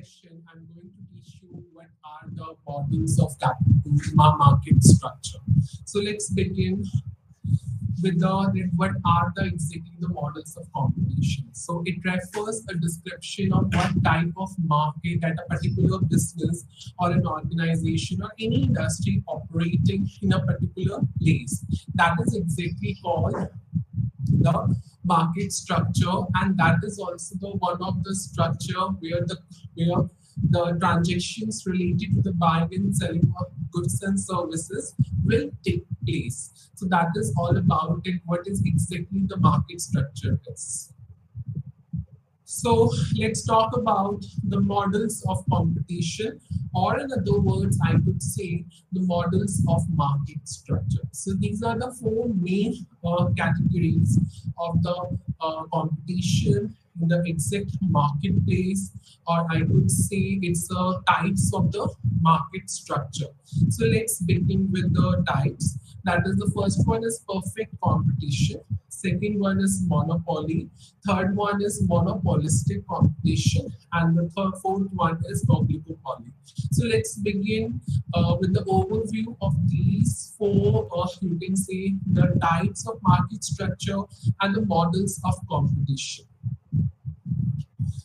session, I'm going to teach you what are the models of capital market structure. So let's begin with what are the exactly the models of competition. So it refers a description of what type of market that a particular business or an organization or any industry operating in a particular place. That is exactly called the market structure, and that is also the one of the structure where the transactions related to the buying and selling of goods and services will take place. So that is all about it. What is exactly the market structure is. So let's talk about the models of competition, or in other words, I could say the models of market structure. So these are the four main categories of the competition in the exact marketplace, or I could say it's types of the market structure. So let's begin with the types. That is, the first one is perfect competition. Second one is monopoly. Third one is monopolistic competition. And the fourth one is oligopoly. So let's begin with the overview of these four, you can say, the types of market structure and the models of competition.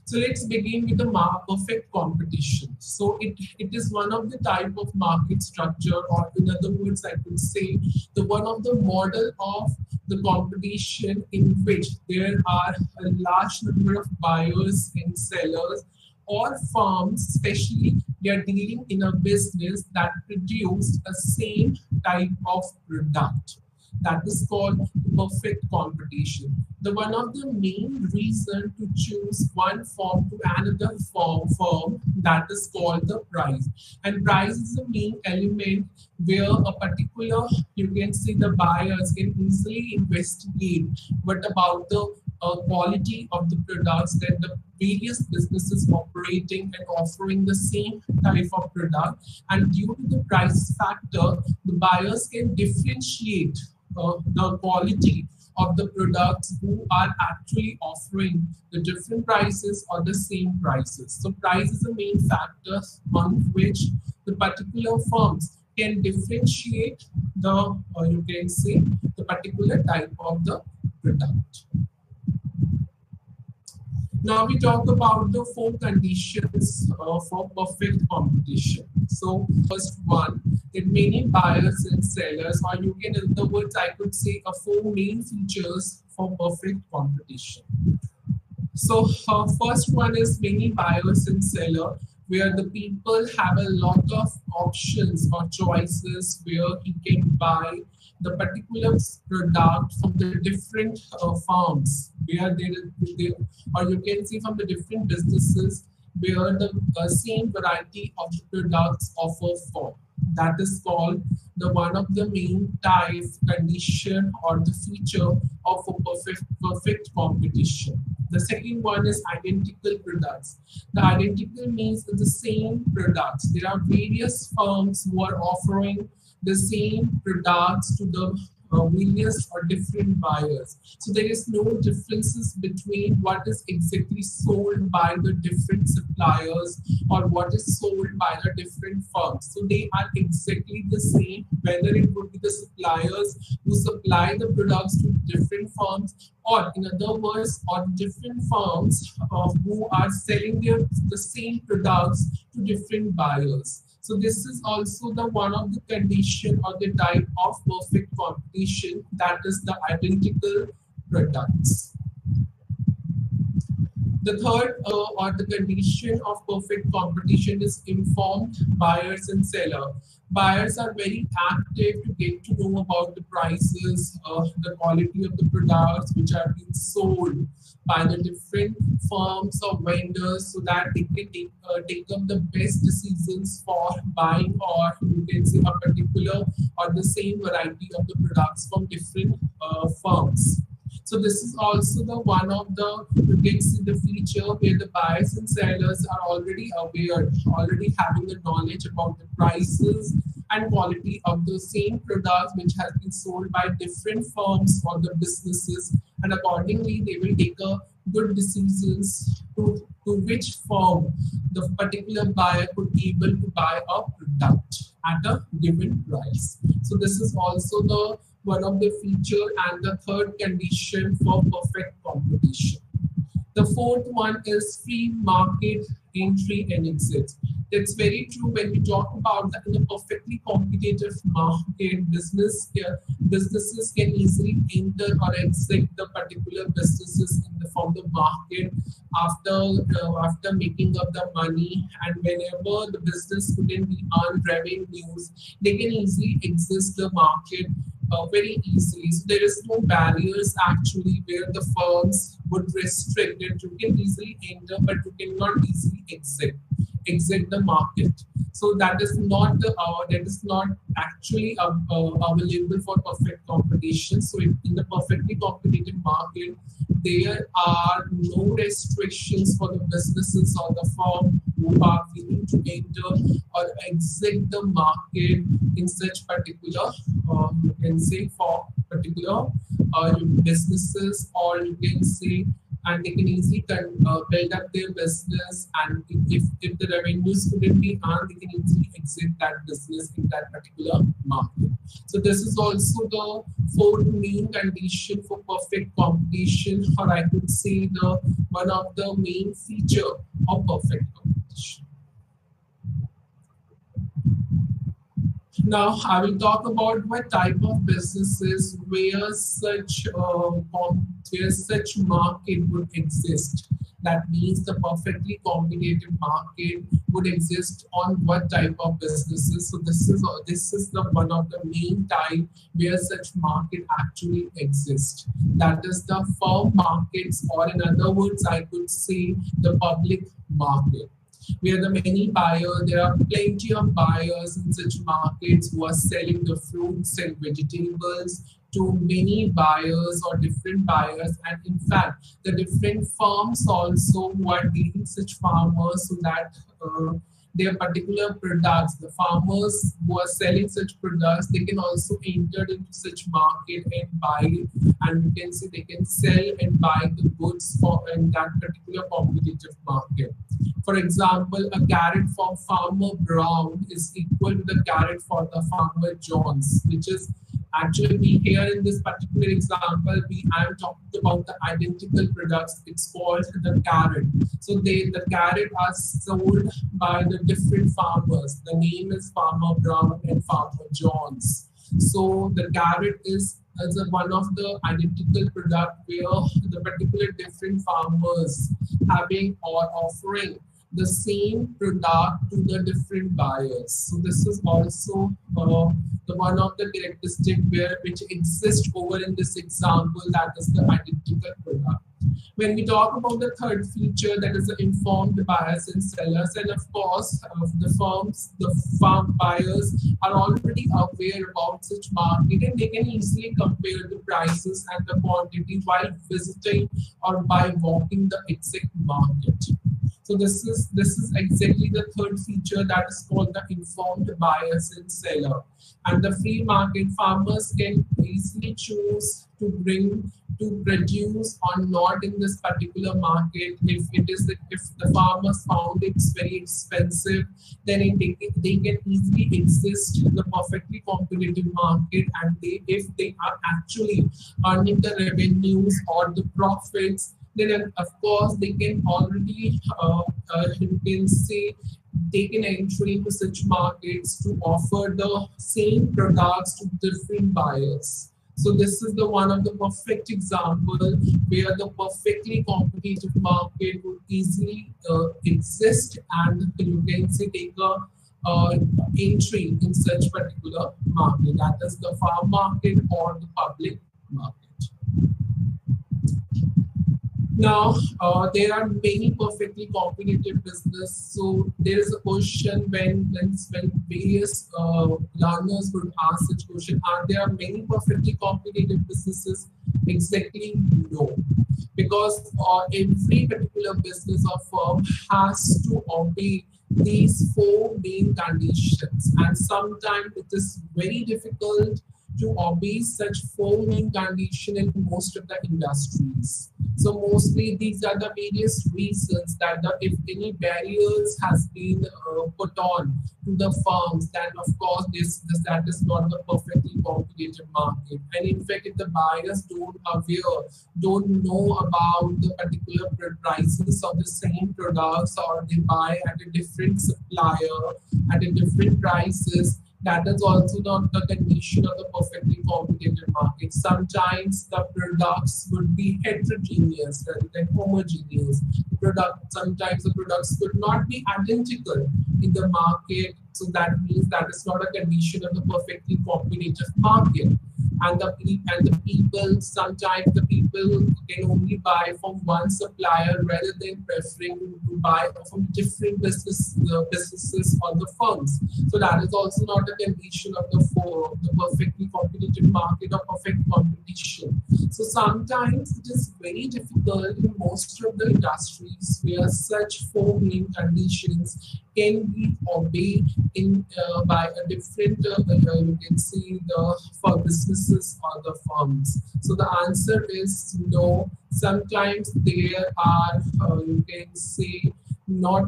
So let's begin with the perfect competition. So it is one of the type of market structure, or in other words, I could say the one of the model of the competition in which there are a large number of buyers and sellers, or firms, especially they are dealing in a business that produce a same type of product. That is called perfect competition. The one of the main reason to choose one firm to another firm, that is called the price. And price is the main element where a particular, you can see, the buyers can easily investigate what about the quality of the products that the various businesses operating and offering the same type of product. And due to the price factor, the buyers can differentiate the quality of the products who are actually offering the different prices or the same prices. So price is the main factor on which the particular firms can differentiate the, you can say, the particular type of the product. Now we talk about the four conditions for perfect competition. So first one, that many buyers and sellers, or you can, in other words, I could say four main features for perfect competition. So first one is many buyers and sellers, where the people have a lot of options or choices where he can buy the particular product from the different firms, where they, or you can see from the different businesses where the same variety of the products offer for. That is called the one of the main type condition or the feature of a perfect competition. The second one is identical products. The identical means the same products. There are various firms who are offering the same products to the various or different buyers. So there is no differences between what is exactly sold by the different suppliers or what is sold by the different firms. So they are exactly the same, whether it would be the suppliers who supply the products to different firms, or in other words, or different firms who are selling the same products to different buyers. So this is also the one of the condition or the type of perfect competition, that is the identical products. The third or the condition of perfect competition is informed buyers and seller. Buyers are very active to get to know about the prices, the quality of the products which are being sold by the different firms or vendors, so that they can take up the best decisions for buying, or you can say a particular or the same variety of the products from different firms. So this is also the one of the, you can see the feature where the buyers and sellers are already aware, already having the knowledge about the prices and quality of the same products which has been sold by different firms or the businesses, and accordingly they will take a good decisions to which firm the particular buyer could be able to buy a product at a given price. So this is also the one of the feature and the third condition for perfect competition. The fourth one is free market entry and exit. That's very true when we talk about that in a perfectly competitive market, businesses can easily enter or exit the particular businesses in the from the market after making up the money, and whenever the business couldn't be earn revenues, they can easily exit the market very easily. So there is no barriers actually where the firms would restrict it. You can easily enter, but you cannot easily exit the market. So that is not actually available for perfect competition. So in the perfectly competitive market, there are no restrictions for the businesses or the firm who are willing to enter or exit the market in such particular, you can say for particular businesses, or you can say, and they can easily build up their business, and if the revenues couldn't be earned, they can easily exit that business in that particular market. So this is also the fourth main condition for perfect competition, or I could say the one of the main feature of perfect competition. Now, I will talk about what type of businesses where such market would exist. That means the perfectly competitive market would exist on what type of businesses. So this is the one of the main type where such market actually exists. That is the firm markets, or in other words, I could say the public market, where the many buyers, there are plenty of buyers in such markets who are selling the fruits and vegetables to many buyers or different buyers, and in fact the different firms also who are dealing such farmers, so that their particular products, the farmers who are selling such products, they can also enter into such market and buy, and you can see they can sell and buy the goods for in that particular competitive market. For example, a carrot for Farmer Brown is equal to the carrot for the Farmer John's, which is actually, we here in this particular example, I am talking about the identical products. It's called the carrot. So the carrot are sold by the different farmers. The name is Farmer Brown and Farmer John's. So the carrot is one of the identical product where the particular different farmers having or offering the same product to the different buyers. So this is also the one of the characteristic which exists over in this example, that is the identical product. When we talk about the third feature, that is the informed buyers and sellers, and of course the farm buyers are already aware about such market, and they can easily compare the prices and the quantity while visiting or by walking the exact market. So this is exactly the third feature, that is called the informed buyers and seller. And the free market, farmers can easily choose to produce or not in this particular market. If the farmers found it's very expensive, then they can easily exist in the perfectly competitive market, and if they are actually earning the revenues or the profits, then of course they can already you can say they can enter into such markets to offer the same products to different buyers. So this is the one of the perfect example where the perfectly competitive market would easily exist, and you can say take a entry in such particular market, that is the farm market or the public market. Now, there are many perfectly competitive business. So there is a question when various learners would ask such question: are there many perfectly competitive businesses? Exactly, no, because every particular business or firm has to obey these four main conditions, and sometimes it is very difficult to obey such four main conditions in most of the industries. So mostly these are the various reasons that if any barriers has been put on to the firms, then of course this that is not the perfectly competitive market. And in fact, if the buyers don't know about the particular prices of the same products, or they buy at a different supplier at a different prices, that is also not the condition of the perfectly competitive market. Sometimes the products would be heterogeneous rather than homogeneous. Sometimes the products could not be identical in the market. So that means that is not a condition of the perfectly competitive market. And the people, sometimes the people can only buy from one supplier rather than preferring to buy from different businesses or the firms. So that is also not a condition of the perfectly competitive market or perfect competition. So sometimes it is very difficult in most of the industries where such four main conditions can be obeyed in by a different you can see the for businesses or the firms. So the answer is no. Sometimes there are you can say not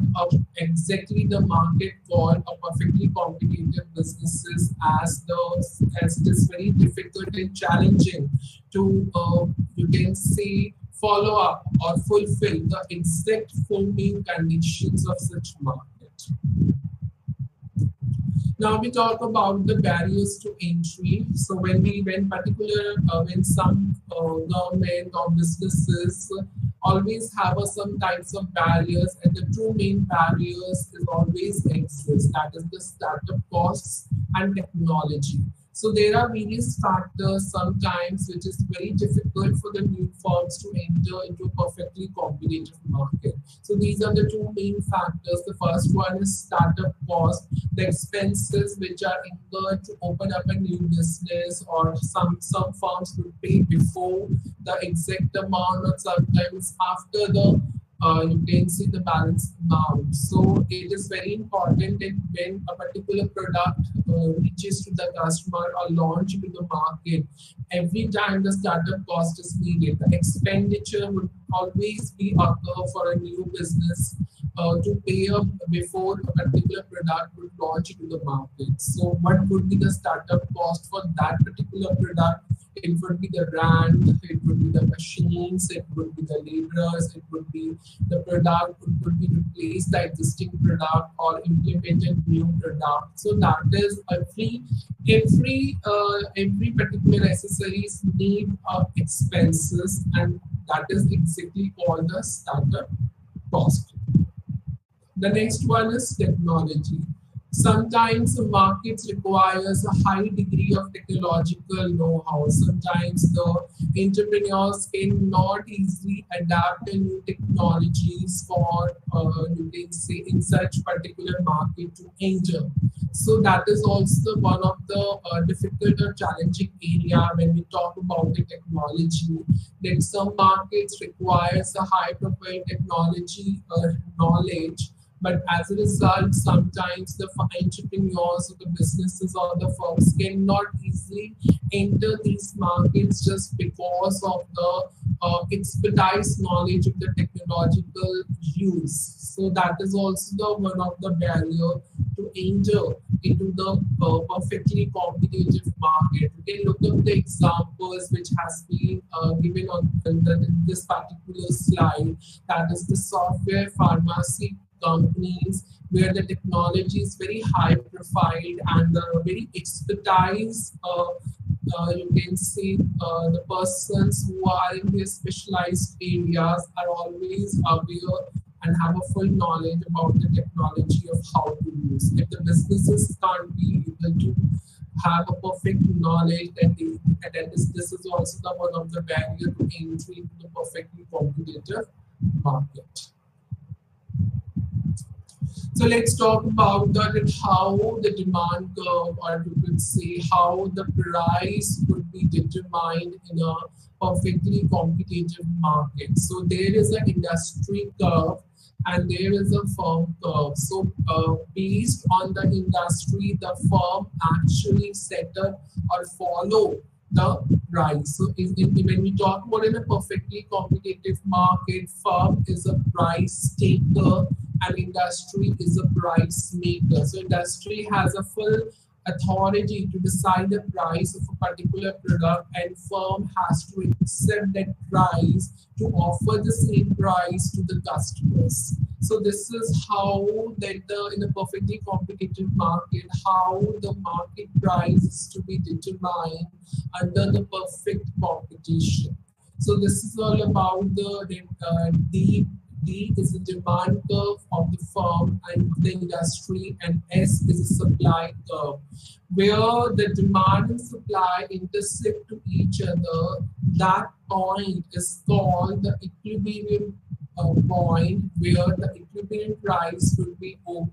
exactly the market for a perfectly competitive businesses, as it is very difficult and challenging to you can say follow up or fulfill the exact four main conditions of such market. Now we talk about the barriers to entry. So when some government or businesses always have some types of barriers, and the two main barriers is always exist. That is the startup costs and technology. So there are various factors sometimes which is very difficult for the new firms to enter into a perfectly competitive market. So these are the two main factors. The first one is startup cost, the expenses which are incurred to open up a new business, or some firms would pay before the exact amount, or sometimes after the you can see the balance amount. So it is very important that when a particular product reaches to the customer or launch into the market, every time the startup cost is needed, the expenditure would always be occur for a new business to pay up before a particular product would launch into the market. So what would be the startup cost for that particular product? It would be the brand, it would be the machines, it would be the laborers, it would be the product, it would be replace the existing product or implement a new product. So that is every particular accessories need expenses, and that is exactly called the startup cost. The next one is technology. Sometimes the markets requires a high degree of technological know-how. Sometimes the entrepreneurs cannot easily adapt the new technologies for you can say in such particular market to enter. So that is also one of the difficult or challenging area when we talk about the technology. That some markets requires a high profile technology knowledge, but as a result, sometimes the entrepreneurs or the businesses or the firms cannot easily enter these markets just because of the expertise knowledge of the technological use. So that is also the one of the barrier to enter into the perfectly competitive market. We can look at the examples which has been given on this particular slide. That is the software pharmacy companies where the technology is very high profile and very expertise you can see the persons who are in their specialized areas are always aware and have a full knowledge about the technology of how to use. If the businesses can't be able to have a perfect knowledge, this is also the one of the barrier to entry into the perfectly competitive market. So let's talk about how the demand curve, or you could say how the price would be determined in a perfectly competitive market. So there is an industry curve and there is a firm curve. So based on the industry, the firm actually set up or follow the price. So when we talk about in a perfectly competitive market, firm is a price taker and industry is a price maker. So industry has a full authority to decide the price of a particular product, and firm has to accept that price to offer the same price to the customers. So this is how that in a perfectly competitive market, how the market price is to be determined under the perfect competition. So this is all about D is the demand curve of the firm and the industry, and S is a supply curve, where the demand and supply intersect to each other. That point is called the equilibrium point, where the equilibrium price will be OP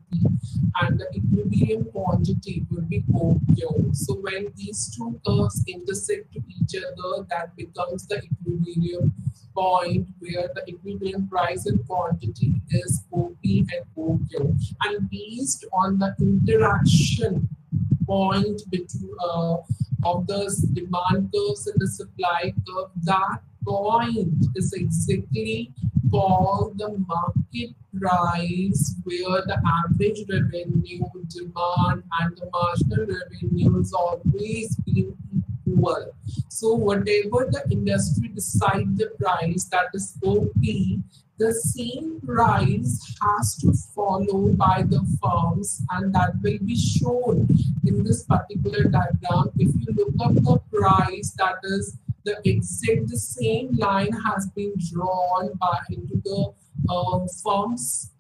and the equilibrium quantity will be OQ. So when these two curves intersect to each other, that becomes the equilibrium point, where the equilibrium price and quantity is OP and OQ. And based on the interaction point between of the demand curves and the supply curve, that point is exactly called the market price, where the average revenue, demand, and the marginal revenue is always being equal. So whatever the industry decide the price, that is OP, the same price has to follow by the firms, and that will be shown in this particular diagram. If you look up the price, that is the same line has been drawn by into the firm's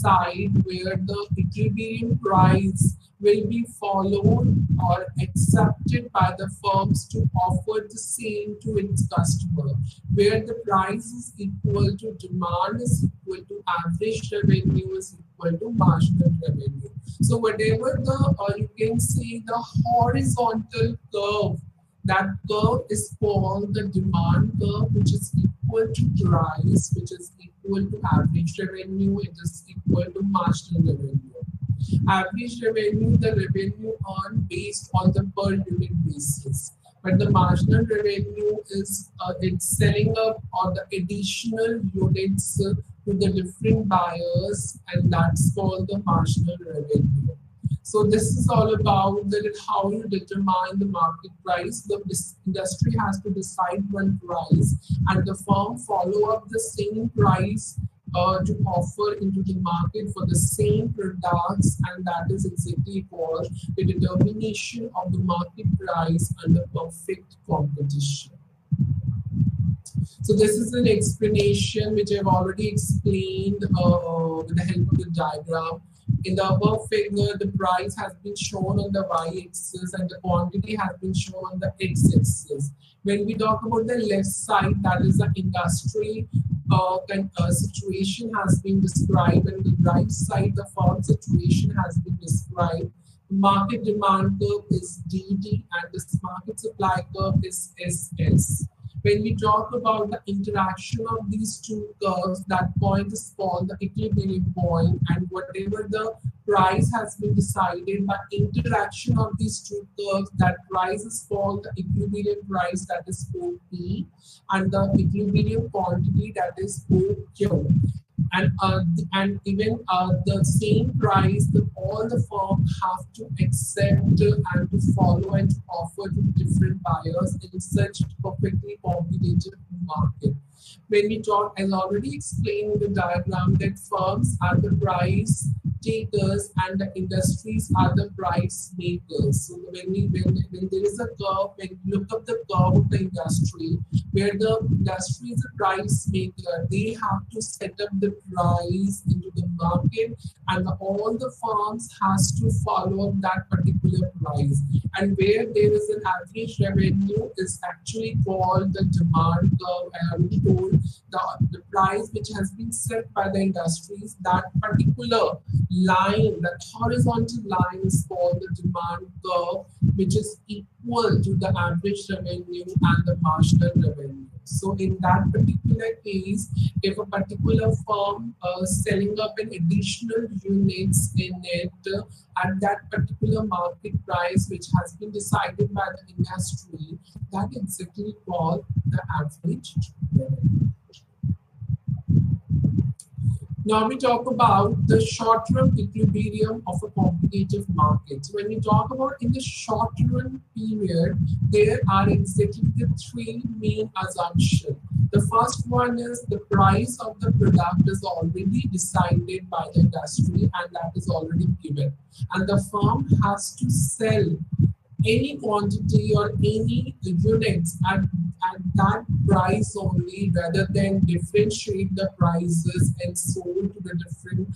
side, where the equilibrium price will be followed or accepted by the firms to offer the same to its customer, where the price is equal to demand is equal to average revenue is equal to marginal revenue. So whatever the you can see the horizontal curve, that curve is called the demand curve, which is equal to price, which is equal to average revenue, it is equal to marginal revenue. Average revenue, the revenue earned based on the per unit basis. But the marginal revenue is it's selling up on the additional units to the different buyers, and that's called the marginal revenue. So this is all about how you determine the market price. The industry has to decide one price, and the firm follow up the same price to offer into the market for the same products, and that is exactly called the determination of the market price under perfect competition. So this is an explanation which I've already explained with the help of the diagram. In the above figure, the price has been shown on the y-axis and the quantity has been shown on the x-axis. When we talk about the left side, that is the industry situation has been described, and the right side, the firm situation has been described. Market demand curve is DD and this market supply curve is SS. When we talk about the interaction of these two curves, that point is called the equilibrium point, and whatever the price has been decided by interaction of these two curves, that price is called the equilibrium price, that is OP, and the equilibrium quantity, that is OQ. And even the same price, all the firms have to accept and to follow and to offer to different buyers in such perfectly competitive market. When we talk, as already explained in the diagram, that firms are the price takers and the industries are the price makers. So when there is a curve, when you look up the curve of the industry, where the industry is a price maker, they have to set up the price into the market, and all the firms has to follow that particular price. And where there is an average revenue is actually called the demand curve. I already told the price which has been set by the industries, that particular line, that horizontal line is called the demand curve, which is equal to the average revenue and the marginal revenue. So in that particular case, if a particular firm selling up an additional units in it at that particular market price, which has been decided by the industry, that exactly called the average revenue. Now we talk about the short-run equilibrium of a competitive market. So when we talk about in the short-run period, there are exactly the three main assumptions. The first one is the price of the product is already decided by the industry and that is already given. And the firm has to sell any quantity or any units at that price only, rather than differentiate the prices and sold to the different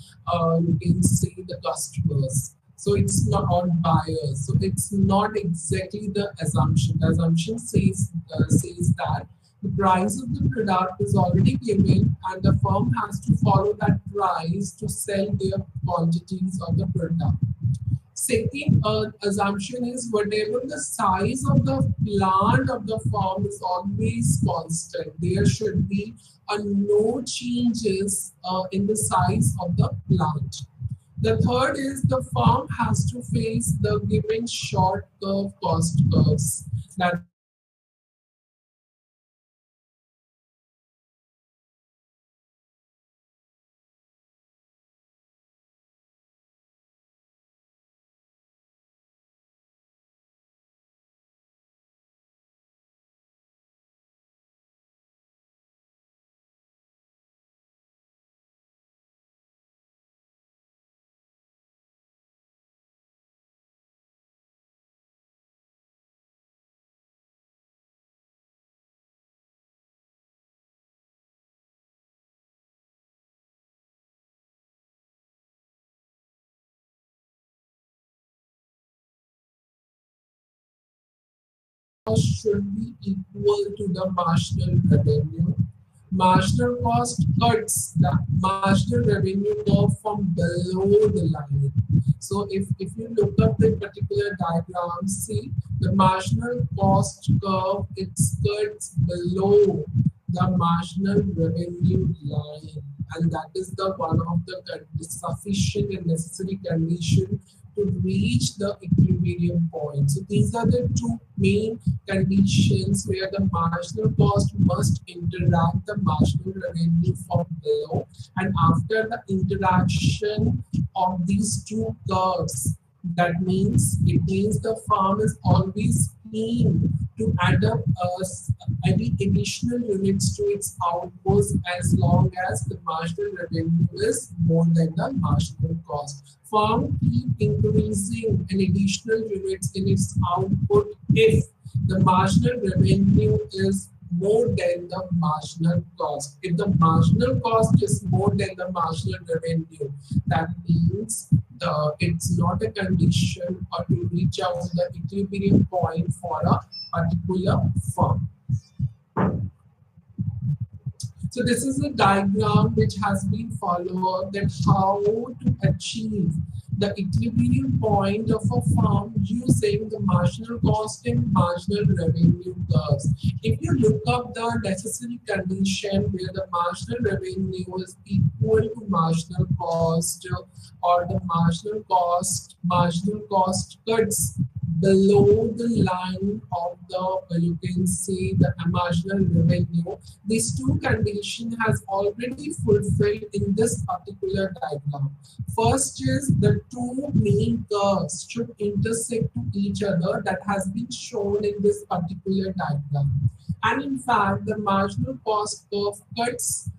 you can say the customers. So it's not on buyers, so it's not exactly the assumption. The assumption says that the price of the product is already given and the firm has to follow that price to sell their quantities of the product. Second assumption is whatever the size of the plant of the firm is always constant. There should be no changes in the size of the plant. The third is the firm has to face the given short curve cost curves. That should be equal to the marginal revenue. Marginal cost cuts the marginal revenue curve from below the line. So if you look up the particular diagram, see the marginal cost curve, it cuts below the marginal revenue line, and that is the one of the sufficient and necessary condition to reach the equilibrium point. So these are the two main conditions where the marginal cost must interact the marginal revenue from below, and after the interaction of these two curves, that means the firm is always keen to add up any additional units to its output as long as the marginal revenue is more than the marginal cost. Firm keep increasing an additional units in its output if the marginal revenue is more than the marginal cost. If the marginal cost is more than the marginal revenue, that means it's not a condition or to reach out to the equilibrium point for a particular firm. So this is a diagram which has been followed, that how to achieve the equilibrium point of a firm using the marginal cost and marginal revenue curves. If you look up the necessary condition where the marginal revenue is equal to marginal cost, or the marginal cost cuts below the line of the you can say the marginal revenue, these two conditions has already fulfilled in this particular diagram. First is the two main curves should intersect to each other, that has been shown in this particular diagram, and in fact the marginal cost curve cuts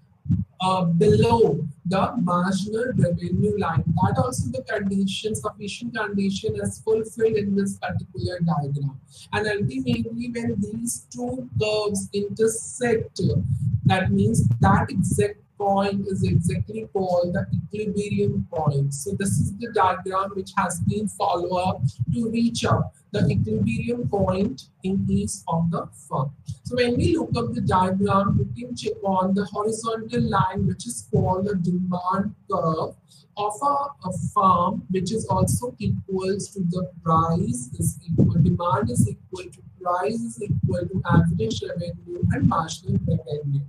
below the marginal revenue line. That also the condition, sufficient condition is fulfilled in this particular diagram. And ultimately when these two curves intersect, that means that exact point is exactly called the equilibrium point. So this is the diagram which has been followed up to reach out the equilibrium point in each of the firm. So when we look up the diagram, we can check on the horizontal line which is called the demand curve of a firm, which is also equals to the price is equal, demand is equal to price is equal to average revenue and marginal revenue.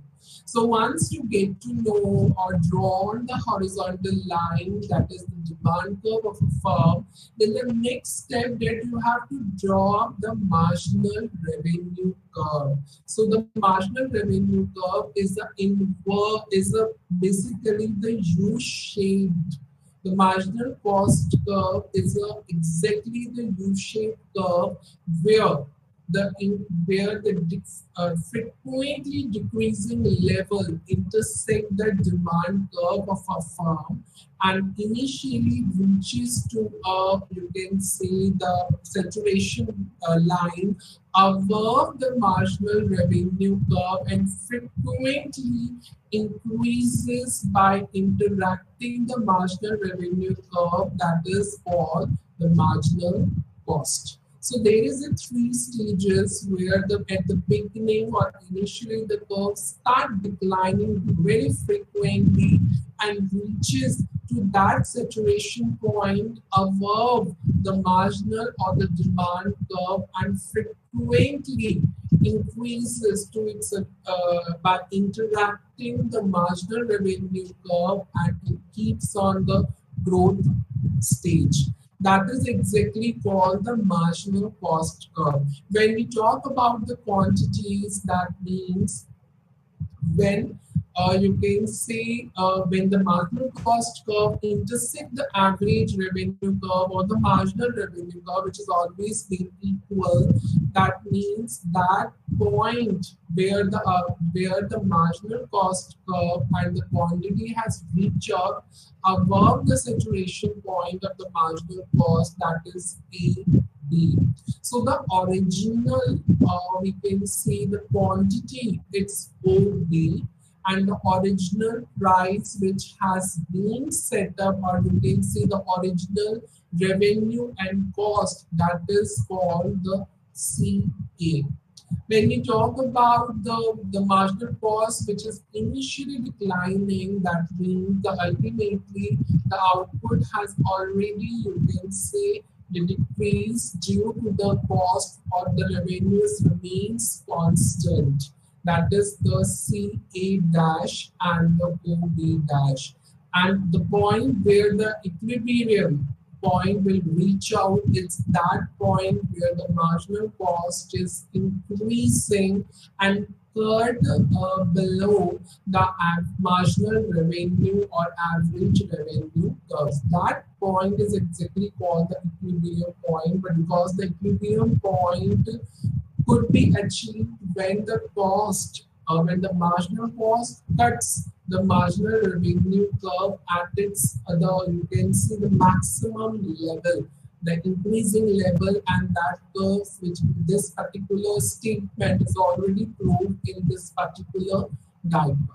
So once you get to know or draw on the horizontal line, that is the demand curve of a firm, then the next step that you have to draw the marginal revenue curve. So the marginal revenue curve is basically the U-shaped. The marginal cost curve is exactly the U-shaped curve where the frequently decreasing level intersect the demand curve of a firm and initially reaches to you can say the saturation line above the marginal revenue curve and frequently increases by interacting the marginal revenue curve, that is called the marginal cost. So there is a three stages where at the beginning or initially the curve start declining very frequently and reaches to that saturation point above the marginal or the demand curve and frequently increases to its by interacting the marginal revenue curve and it keeps on the growth stage. That is exactly called the marginal cost curve. When we talk about the quantities, that means when you can say when the marginal cost curve intersect the average revenue curve or the marginal revenue curve, which is always been equal, that means that point where the marginal cost curve and the quantity has reached up above the saturation point of the marginal cost, that is A B. So the original, we can say the quantity, it's OB, and the original price which has been set up, or you can say the original revenue and cost, that is called the CA. When we talk about the marginal cost which is initially declining, that means the ultimately the output has already, you can say, the decrease due to the cost or the revenues remains constant. That is the CA dash and the OB dash. And the point where the equilibrium point will reach out, it's that point where the marginal cost is increasing and cut below the marginal revenue or average revenue curves. That point is exactly called the equilibrium point, but because the equilibrium point could be achieved when the cost, when the marginal cost cuts the marginal revenue curve at its you can see the maximum level, the increasing level, and that curve, which this particular statement is already proved in this particular diagram.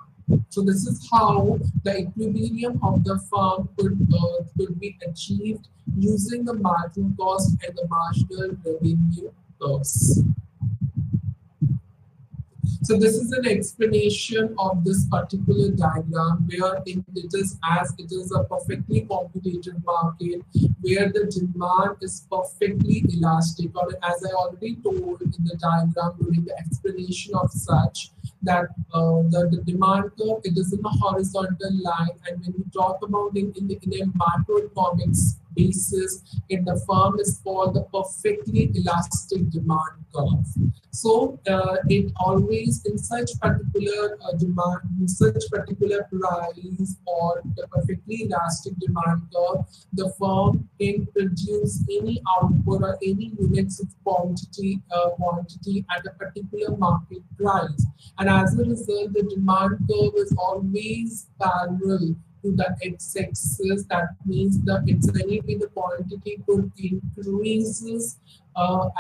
So this is how the equilibrium of the firm could be achieved using the marginal cost and the marginal revenue curves. So this is an explanation of this particular diagram where it is a perfectly competitive market where the demand is perfectly elastic, or as I already told in the diagram during the explanation of such, that the demand curve, it is in a horizontal line, and when we talk about in a macroeconomics basis, the firm is called the perfectly elastic demand curve. So it always in such particular demand, in such particular price or the perfectly elastic demand curve, the firm can produce any output or any units of quantity at a particular market price. And as a result, the demand curve is always parallel to the x-axis. That means the it's anyway the quantity could increases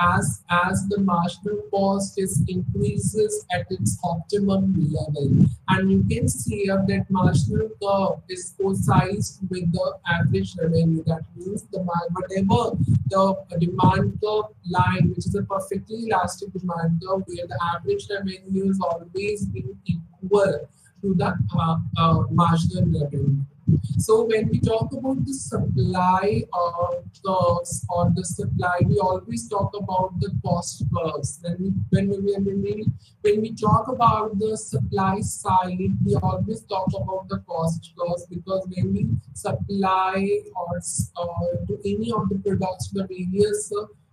as the marginal cost is increases at its optimum level. And you can see here that marginal curve is coincided with the average revenue. That means the whatever the demand curve line, which is a perfectly elastic demand curve, where the average revenue is always being equal to the marginal revenue. So when we talk about the supply curves or the supply, we always talk about the cost curves. When we talk about the supply side, we always talk about the cost curves, because when we supply or to any of the products, the various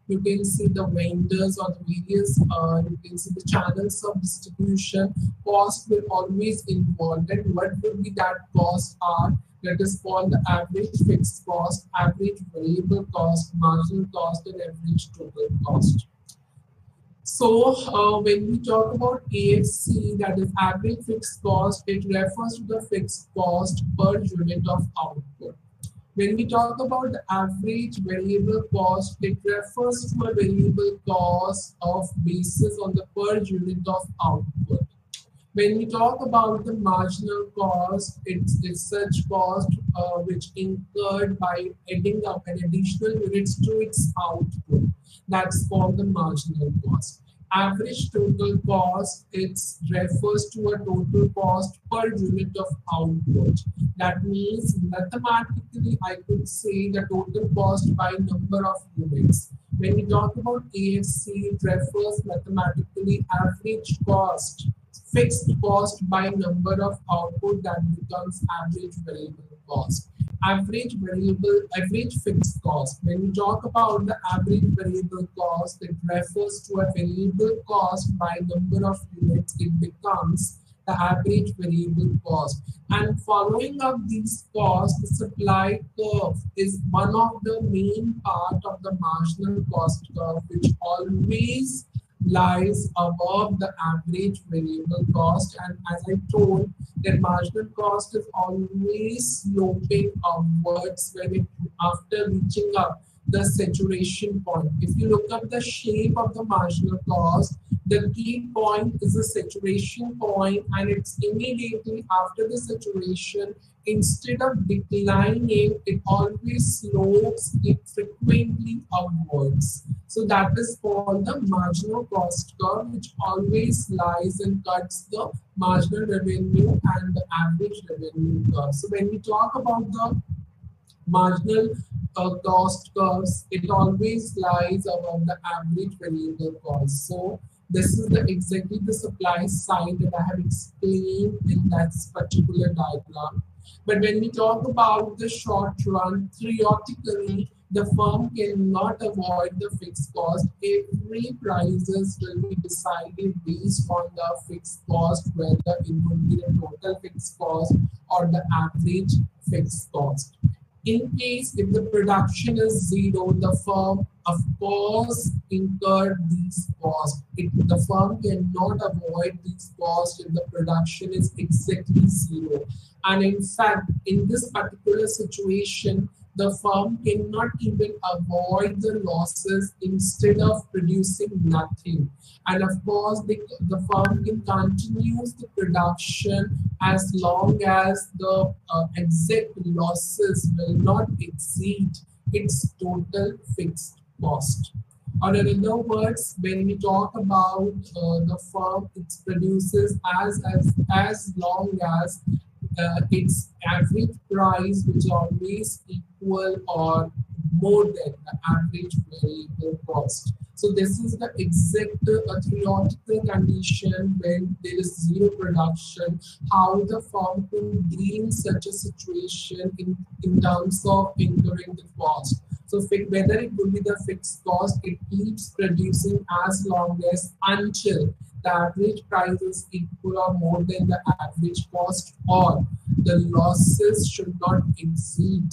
you can see the vendors or the various you can see the channels of distribution, cost will always involve. And what will be that cost are? That is called the average fixed cost, average variable cost, marginal cost, and average total cost. So when we talk about AFC, that is average fixed cost, it refers to the fixed cost per unit of output. When we talk about the average variable cost, it refers to a variable cost of basis on the per unit of output. When we talk about the marginal cost, it's such cost which incurred by adding up an additional units to its output. That's called the marginal cost. Average total cost, it refers to a total cost per unit of output. That means mathematically I could say the total cost by number of units. When we talk about AFC, it refers mathematically average cost, fixed cost by number of output, that becomes average variable cost. Average fixed cost. When we talk about the average variable cost, it refers to a variable cost by number of units. It becomes the average variable cost. And following up these costs, the supply curve is one of the main part of the marginal cost curve, which always lies above the average variable cost. And as I told, that marginal cost is always sloping upwards when it after reaching up the saturation point. If you look at the shape of the marginal cost, the key point is the saturation point, and it's immediately after the saturation, instead of declining, it always slopes it frequently upwards. So that is called the marginal cost curve, which always lies and cuts the marginal revenue and the average revenue curve. So when we talk about the marginal cost curves, it always lies above the average variable cost. So this is exactly the supply side that I have explained in that particular diagram. But when we talk about the short run, theoretically, the firm cannot avoid the fixed cost. Every prices will be decided based on the fixed cost, whether it would be the total fixed cost or the average fixed cost. In case if the production is zero, the firm of course incur these costs. The firm cannot avoid these costs if the production is exactly zero. And in fact, in this particular situation, the firm cannot even avoid the losses instead of producing nothing. And of course, the firm can continue the production as long as the exact losses will not exceed its total fixed cost. Or in other words, when we talk about the firm, it produces as long as its average price, which is always equal or more than the average variable cost. So this is the exact theoretical condition when there is zero production, how the firm could deal in such a situation in terms of incurring the cost. So whether it would be the fixed cost, it keeps producing as long as until the average price is equal or more than the average cost, or the losses should not exceed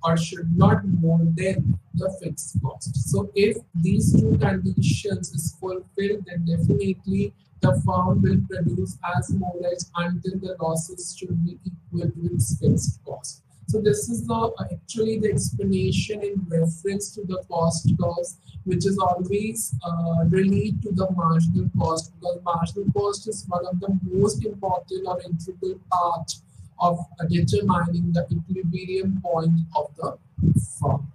or should not more than the fixed cost. So if these two conditions is fulfilled, then definitely the firm will produce as much until the losses should be equal to its fixed cost. So this is the actually the explanation in reference to the cost curves, which is always related to the marginal cost, because marginal cost is one of the most important or integral part of determining the equilibrium point of the firm.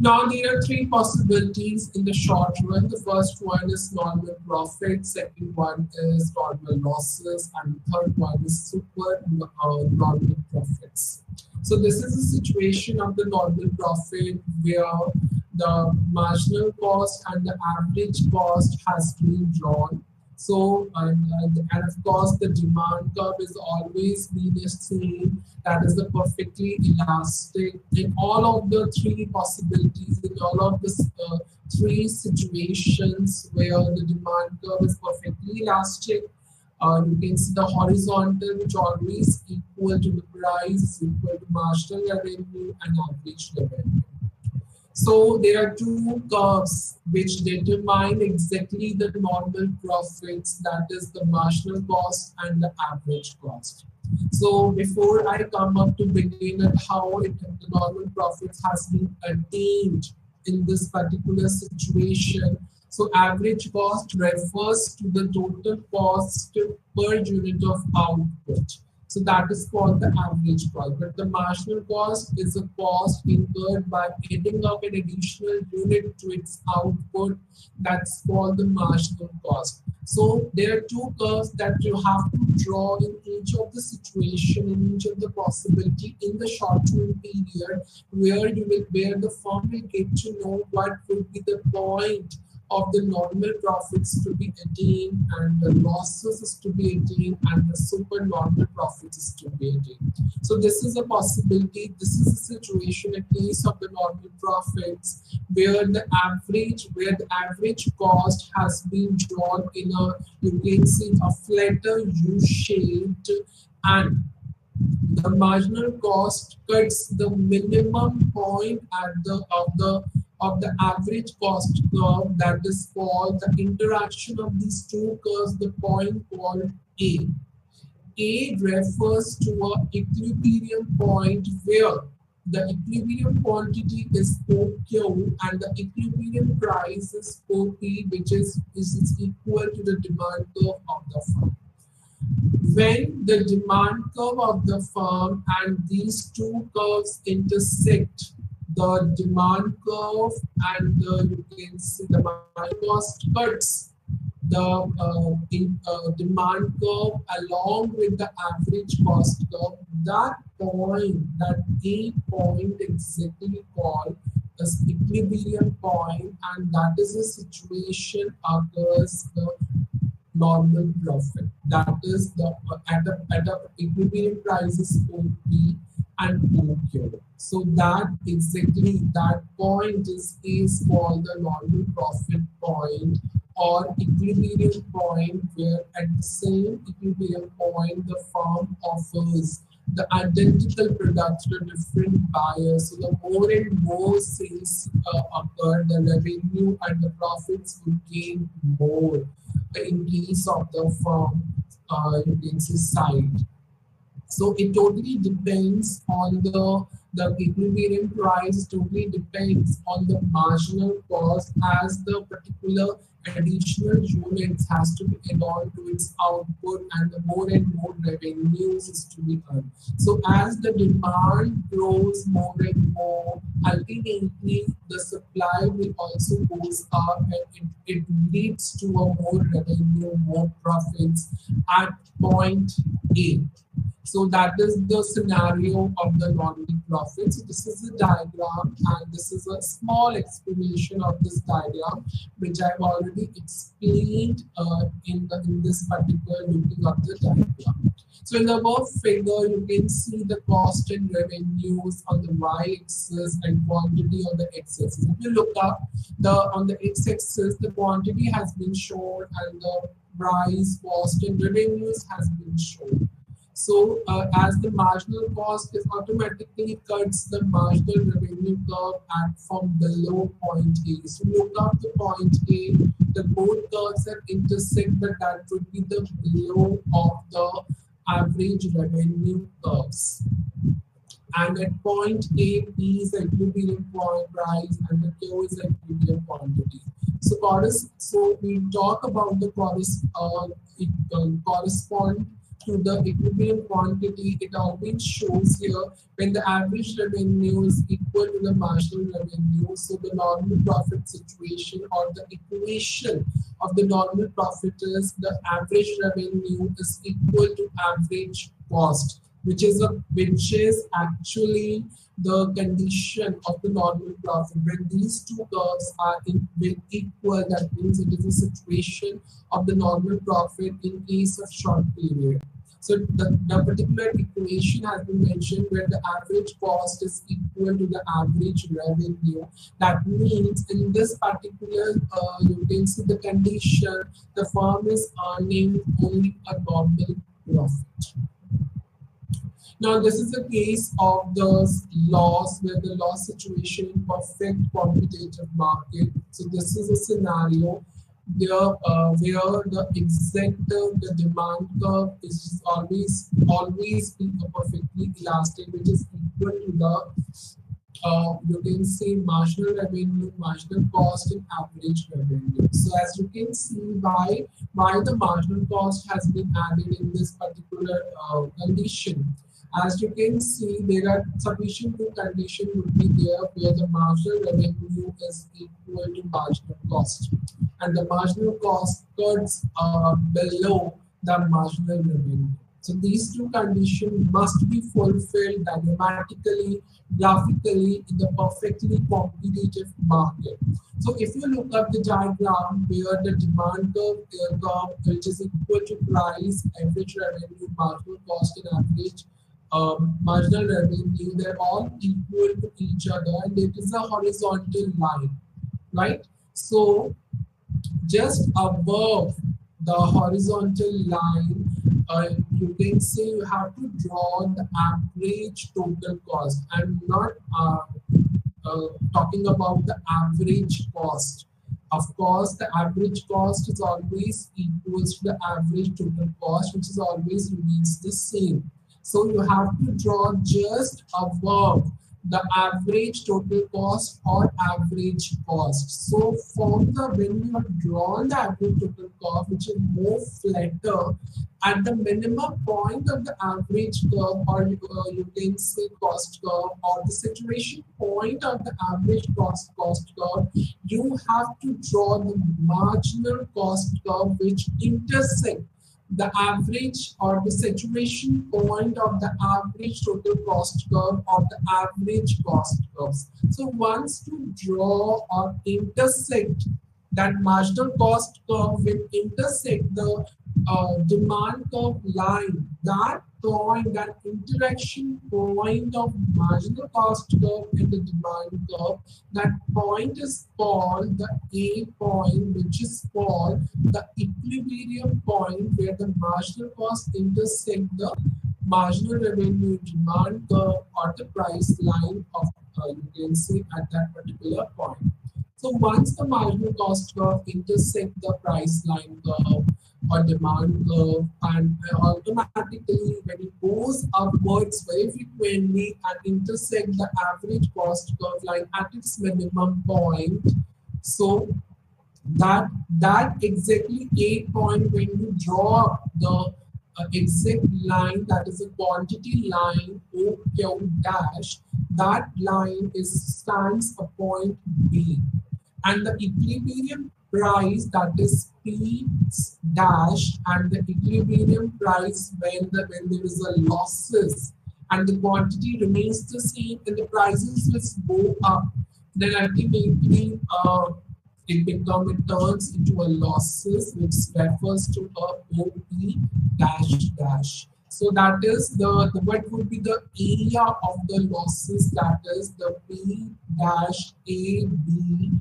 Now there are three possibilities in the short run. The first one is normal profit, second one is normal losses, and the third one is super normal profits. So this is a situation of the normal profit where the marginal cost and the average cost has been drawn. So, and of course, the demand curve is always been the same. That is the perfectly elastic. In all of the three possibilities, in all of the three situations where the demand curve is perfectly elastic, you can see the horizontal, which always equal to the price, is equal to marginal revenue and average revenue. So there are two curves which determine exactly the normal profits, that is the marginal cost and the average cost. So before I come up to begin at how the normal profits has been attained in this particular situation. So average cost refers to the total cost per unit of output. So that is called the average cost. But the marginal cost is a cost incurred by adding up an additional unit to its output. That's called the marginal cost. So there are two curves that you have to draw in each of the situation, in each of the possibility in the short-term period, where the firm will get to know what will be the point of the normal profits to be attained and the losses is to be attained and the super normal profits is to be attained. So this is a possibility. This is a situation, a case of the normal profits where the average cost has been drawn in a, you can see, a flatter U-shaped, and the marginal cost cuts the minimum point at of the average cost curve, that is called the interaction of these two curves, the point called A. A refers to an equilibrium point where the equilibrium quantity is OQ and the equilibrium price is OP, which is equal to the demand curve of the firm. When the demand curve of the firm and these two curves intersect, the demand curve and you can see the marginal cost cuts the demand curve along with the average cost curve. That point, that A point, exactly called as equilibrium point, and that is a situation occurs the normal profit. That is the at the equilibrium prices OP and OQ. So that exactly that point is called the normal profit point or equilibrium point, where at the same equilibrium point the firm offers the identical product to different buyers. So the more and more sales occur, the revenue and the profits will gain more in case of the firm you can see side. So it totally depends on the equilibrium price, totally depends on the marginal cost, as the particular additional units has to be added on to its output and the more and more revenues is to be earned. So as the demand grows more and more, ultimately the supply will also goes up and it leads to a more revenue, more profits at point A. So that is the scenario of the normal profit. So this is a diagram and this is a small explanation of this diagram, which I've already explained in this particular looking of the diagram. So in the above figure, you can see the cost and revenues on the y-axis and quantity on the x-axis. If you look up on the x-axis, the quantity has been shown and the price, cost and revenues has been shown. So as the marginal cost is automatically cuts the marginal revenue curve at from below point A. So look up the point A, the both curves that intersect, but that would be the below of the average revenue curves. And at point A, P is the equilibrium point price and the Q is the equilibrium quantity. So we talk about the correspond to the equilibrium quantity. It always shows here when the average revenue is equal to the marginal revenue. So the normal profit situation or the equation of the normal profit is the average revenue is equal to average cost, which is actually the condition of the normal profit. When these two curves are equal, that means it is a situation of the normal profit in case of short period. So the particular equation has been mentioned where the average cost is equal to the average revenue. That means in this particular, you can see the condition, the firm is earning only a normal profit. Now, this is a case of the loss, where the loss situation in perfect competitive market. So this is a scenario where the exact the demand curve is always be perfectly elastic, which is equal to the you can say marginal revenue, marginal cost, and average revenue. So as you can see, why the marginal cost has been added in this particular condition. As you can see, there are sufficient two conditions would be there where the marginal revenue is equal to marginal cost, and the marginal cost cuts below the marginal revenue. So these two conditions must be fulfilled dynamically, graphically in the perfectly competitive market. So if you look at the diagram where the demand curve which is equal to price, average revenue, marginal cost, and average marginal revenue, they're all equal to each other, and it is a horizontal line, right? So just above the horizontal line, you can say you have to draw the average total cost. I'm not talking about the average cost. Of course, the average cost is always equals to the average total cost, which is always remains the same. So you have to draw just above the average total cost or average cost. So from the when you have drawn the average total cost, which is more flatter at the minimum point of the average curve, or you can say cost curve, or the saturation point of the average cost curve, you have to draw the marginal cost curve which intersect the average or the saturation point of the average total cost curve or the average cost curves. So once you draw or intersect that marginal cost curve will intersect the demand curve line, that point, that interaction point of marginal cost curve and the demand curve, that point is called the A point, which is called the equilibrium point, where the marginal cost intersect the marginal revenue demand curve or the price line of you can see at that particular point. So once the marginal cost curve intersect the price line curve or demand curve, and automatically when it goes upwards very frequently and intersect the average cost curve line at its minimum point, so that exactly A point, when you draw the exact line, that is a quantity line OQ dash, that line stands a point B, and the equilibrium price, that is P dash, and the equilibrium price when there is a losses and the quantity remains the same and the prices will go up, then ultimately it turns into a losses, which refers to a OP dash dash. So that is the what would be the area of the losses, that is the P dash A B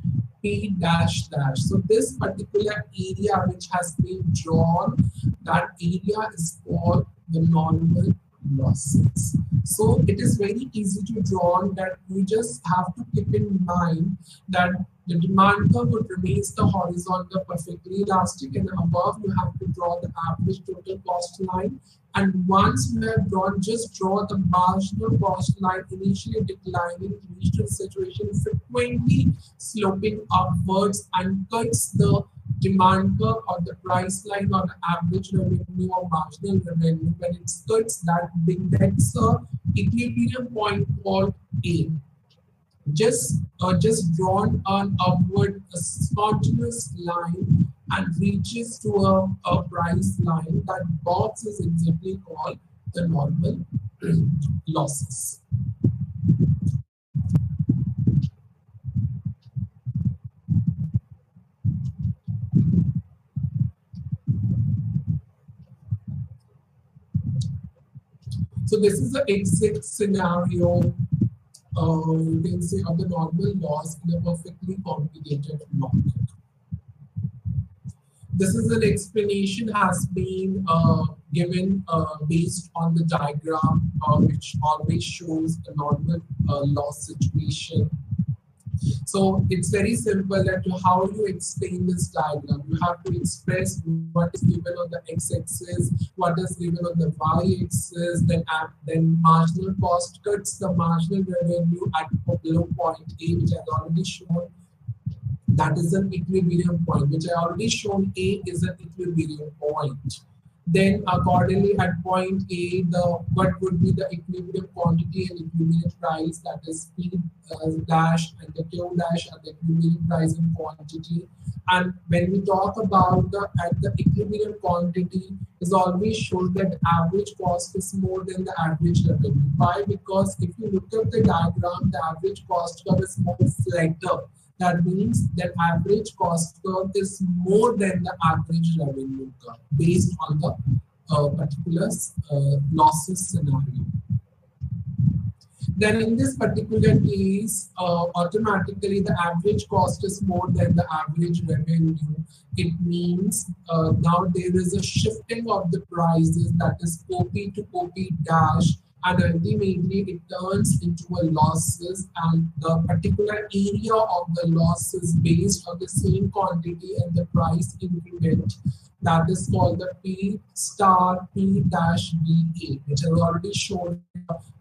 P dash dash. So this particular area which has been drawn, that area is called the normal losses. So it is very easy to draw that you just have to keep in mind that the demand curve would remain the horizontal perfectly elastic, and above you have to draw the average total cost line. And once you have drawn, just draw the marginal cost line initially declining, initial situation frequently sloping upwards and cuts the demand curve or the price line or the average revenue or marginal revenue. When it cuts that big, that's a equilibrium point called A. Just drawn an upward a spontaneous line and reaches to a price line. That box is exactly called the normal losses. So this is the exact scenario, you can say, of the normal loss in a perfectly complicated market. This is an explanation has been given based on the diagram, which always shows a normal loss situation. So it's very simple that how you explain this diagram. You have to express what is given on the x-axis, what is given on the y-axis, then marginal cost cuts the marginal revenue at below point A, which I've already shown. That is an equilibrium point, which I already shown A is an equilibrium point. Then accordingly at point A, what would be the equilibrium quantity and equilibrium price, that is P dash and the Q dash are the equilibrium price and quantity. And when we talk about the equilibrium quantity, is always shows that average cost is more than the average revenue. Why? Because if you look at the diagram, the average cost curve is more flatter. That means that average cost curve is more than the average revenue curve based on the particular losses scenario. Then in this particular case, automatically the average cost is more than the average revenue. It means now there is a shifting of the prices, that is OP to OP dash, and ultimately it turns into a losses, and the particular area of the loss is based on the same quantity and the price increment. That is called the P star P dash B A, which I already showed.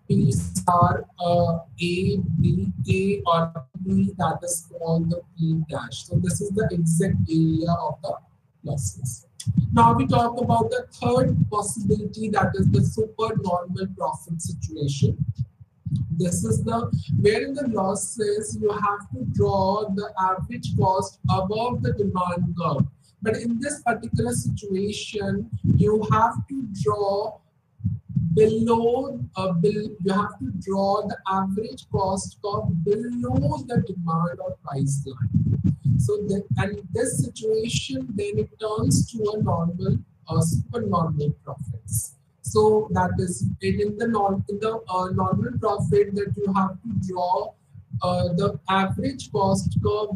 P star A, B, A or B, that is called the P dash. So this is the exact area of the losses. Now we talk about the third possibility, that is the super normal profit situation. This is the where in the losses you have to draw the average cost above the demand curve. But in this particular situation, you have to draw below you have to draw the average cost curve below the demand or price line. So that, and this situation then it turns to a normal super normal profits. So that is in the normal profit that you have to draw the average cost curve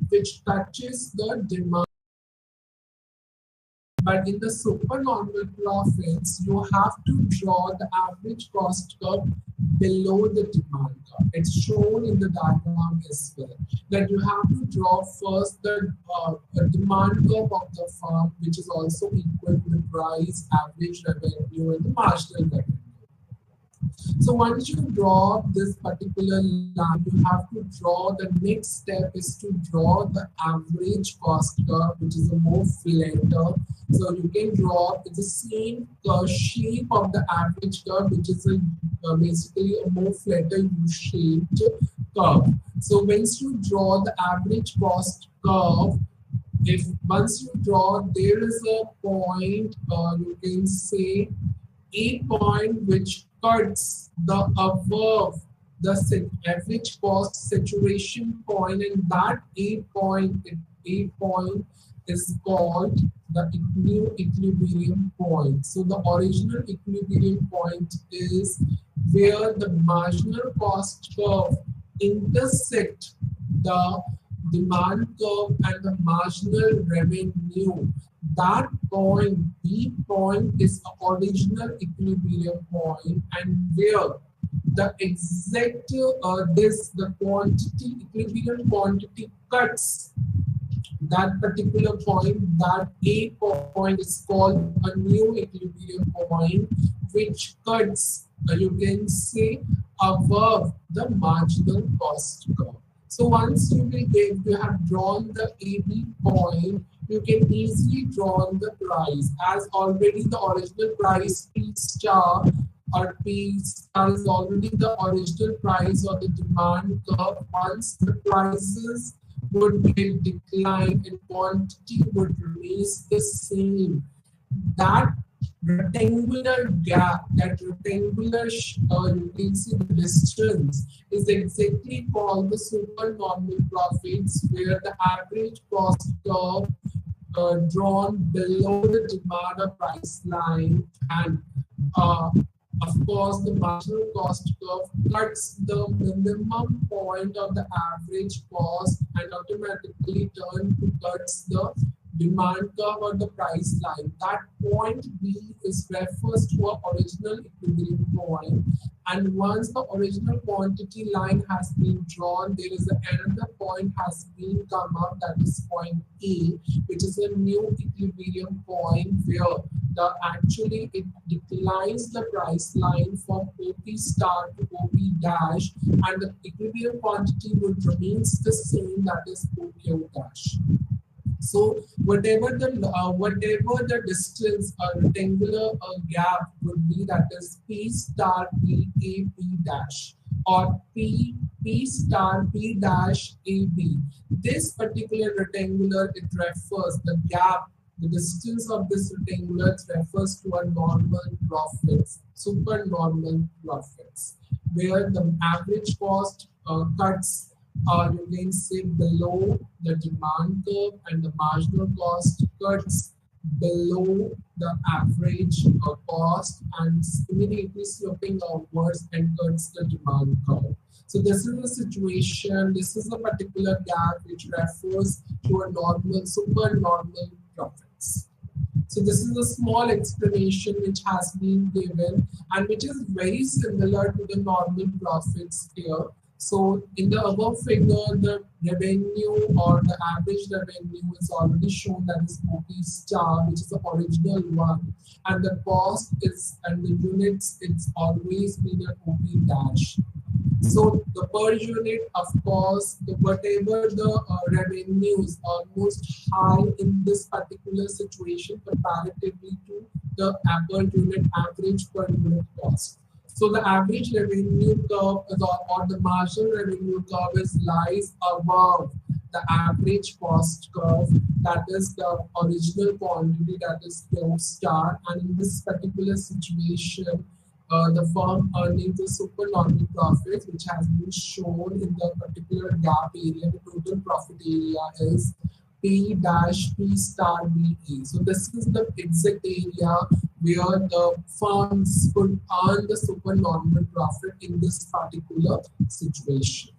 which touches the demand. But in the supernormal profits, you have to draw the average cost curve below the demand curve. It's shown in the diagram as well. That you have to draw first the demand curve of the firm, which is also equal to the price, average revenue, and the marginal revenue. So once you draw this particular line, you have to draw the next step is to draw the average cost curve, which is a more flatter. So you can draw the same shape of the average curve, which is basically a more flatter U-shaped curve. So once you draw the average cost curve, once you draw, there is a point, you can say a point which cuts the above the average cost saturation point, and that A point is called the new equilibrium point. So the original equilibrium point is where the marginal cost curve intersect the demand curve and the marginal revenue. That point, B point, is a original equilibrium point, and where the exact the quantity, equilibrium quantity cuts that particular point, that A point is called a new equilibrium point, which cuts, you can say, above the marginal cost curve. So once you have drawn the AB point, you can easily draw the price, as already the original price P star or P star is already the original price of the demand curve. Once the prices would get decline and quantity would remain the same, that rectangular gap, that rectangular you can see the distance, is exactly called the supernormal profits, where the average cost curve drawn below the demand or price line, and uh, of course the marginal cost curve cuts the minimum point of the average cost and automatically turn to cuts the demand curve or the price line. That point B is refers to a original equilibrium point, and once the original quantity line has been drawn, there is another point has been come up, that is point A, which is a new equilibrium point, where the actually it declines the price line from OP star to OP dash, and the equilibrium quantity would remains the same, that is OQ dash. So whatever the distance or rectangular gap would be, that is P star P A P dash, or P star P dash A B. This particular rectangular, it refers the gap, the distance of this rectangular refers to a normal profits, super normal profits, where the average cost cuts, you can say, below the demand curve, and the marginal cost cuts below the average cost, and immediately sloping upwards and cuts the demand curve. So this is the situation, this is a particular gap which refers to a normal, super normal profits. So this is a small explanation which has been given and which is very similar to the normal profits here. So in the above figure, the revenue or the average revenue is already shown, that is OP star, which is the original one, and the cost is, and the units, it's always been an OP dash. So the per unit, of course, whatever the revenue is almost high in this particular situation comparatively to the per unit average per unit cost. So the average revenue curve is, or the marginal revenue curve is lies above the average cost curve, that is the original quantity, that is Q star, and in this particular situation, the firm earning the supernormal profit, which has been shown in the particular gap area. The total profit area is P dash P star BE. So this is the exact area where the firms could earn the supernormal profit in this particular situation.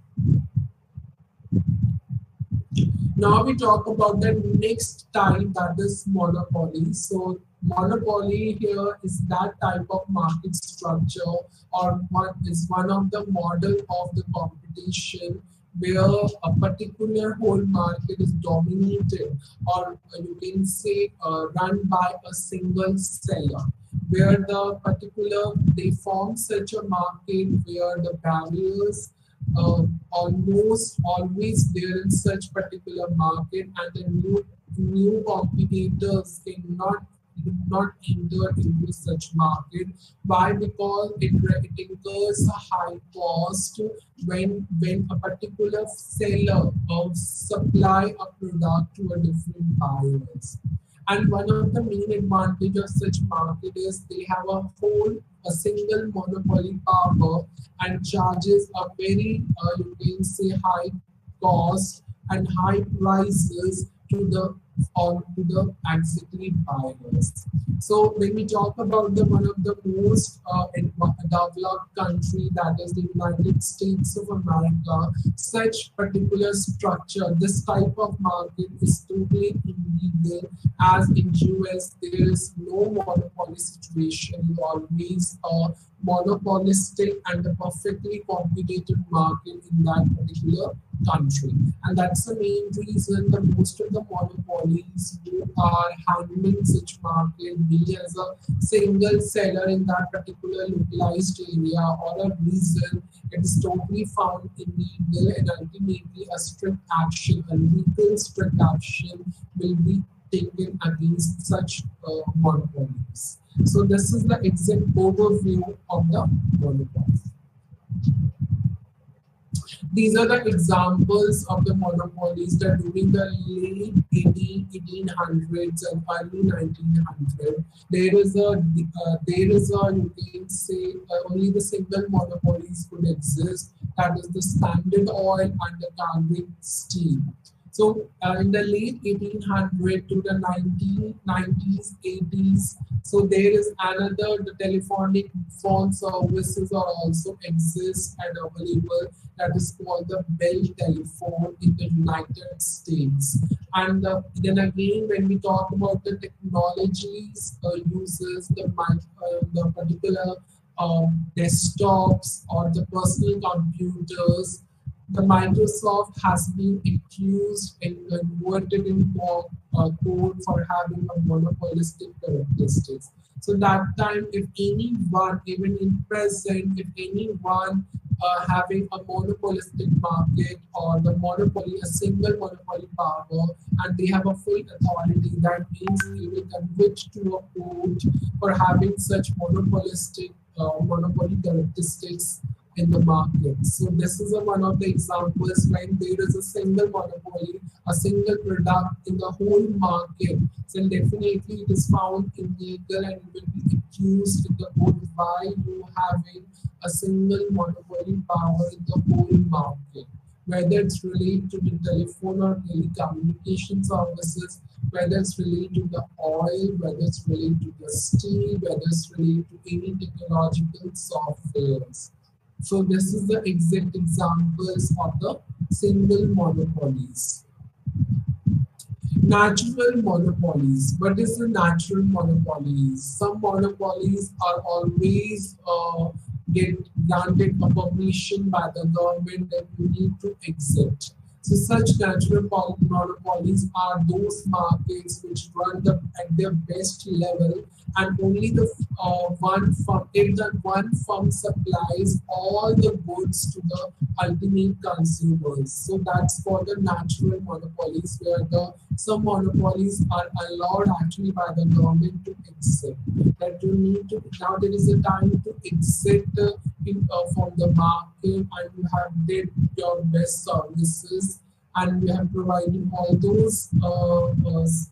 Now we talk about the next type, that is monopoly. So monopoly here is that type of market structure, or what is one of the model of the competition, where a particular whole market is dominated, or you can say run by a single seller, where the particular, they form such a market where the barriers almost always there in such particular market, and the new competitors cannot enter into such market. Why? Because it incurs a high cost when a particular seller supply a product to a different buyers. And one of the main advantages of such market is they have a single monopoly power and charges a very you can say high cost and high prices to the on to the exactly buyers. So when we talk about the one of the most developed country, that is the United States of America, such particular structure, this type of market is totally illegal. As in US, there is no monopoly situation. You always monopolistic and a perfectly competitive market in that particular country. And that's the main reason that most of the monopolies who are handling such market, be as a single seller in that particular localized area or a reason, it is totally found illegal, and ultimately a strict action, a legal strict action will be taken against such monopolies. So this is the exact overview of the monopoly. These are the examples of the monopolies that during the late 1800s and early 1900s, there is a you can say only the single monopolies could exist. That is the Standard Oil and the Carbon Steel. So in the late 1800s to the 1990s, 80s, so there is another, the telephonic phone services are also exist and available, that is called the Bell telephone in the United States. And then again, when we talk about the technologies uses the particular desktops or the personal computers, the Microsoft has been accused and converted in code for having a monopolistic characteristics. So that time, if anyone, even in present, if anyone having a monopolistic market or the monopoly, a single monopoly power, and they have a full authority, that means they will convict to a court for having such monopolistic monopoly characteristics in the market. So this is one of the examples when there is a single monopoly, a single product in the whole market. So definitely it is found illegal and will be accused in the court why you having a single monopoly power in the whole market. Whether it's related to the telephone or telecommunication services, whether it's related to the oil, whether it's related to the steel, whether it's related to any technological softwares. So this is the exact examples of the single monopolies. Natural monopolies. What is the natural monopolies? Some monopolies are always get granted a permission by the government that you need to exit. So such natural monopolies are those markets which run at their best level, and only the one firm, if the one firm supplies all the goods to the ultimate consumers. So that's for the natural monopolies, where the some monopolies are allowed actually by the government to exit. That you need to, now there is a time to exit from the market, and you have did your best services, and we have provided all those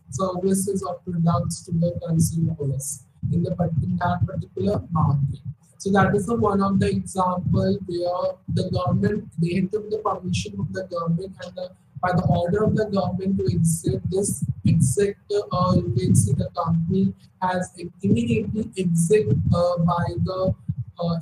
services or products to the consumers in that particular market. So that is one of the example where the government, they took the permission of the government, and by the order of the government to exit this exit, you can see the company has immediately exit by the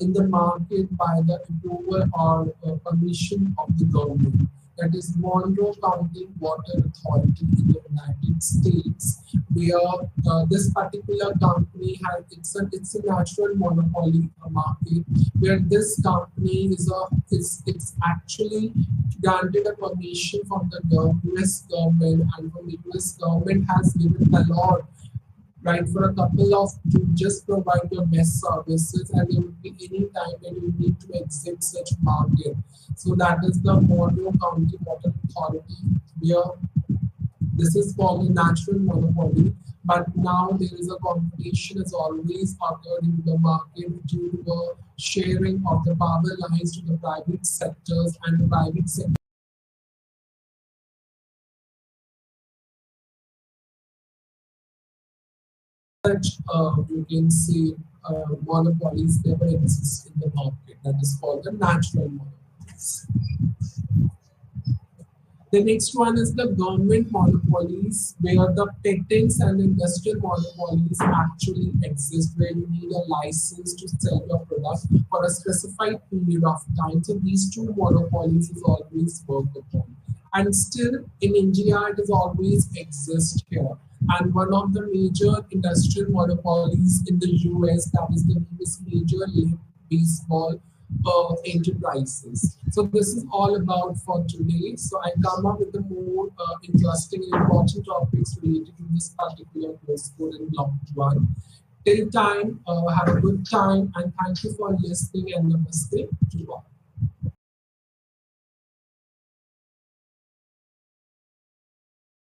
in the market by the approval or permission of the government. That is Monroe County Water Authority in the United States, where this particular company has it's a natural monopoly market, where this company it's actually granted a permission from the US government, and from the US government has given a lot, right, for a couple of to just provide your best services, and there would be any time when you need to exit such market. So that is the Monroe County Water Authority, where this is called a natural monopoly. But now there is a competition as always occurred in the market due to the sharing of the power lines to the private sectors, and the private sector such you can see monopolies never exist in the market. That is called the natural monopolies. The next one is the government monopolies, where the patents and industrial monopolies actually exist, where you need a license to sell your product for a specified period of time. So these two monopolies is always worked upon. And still in India, it is always exist here. And one of the major industrial monopolies in the US, that is the US major league baseball enterprises. So this is all about for today. So I come up with the more interesting and important topics related to this particular course code in block 1. Till time, have a good time and thank you for listening and namaste to all.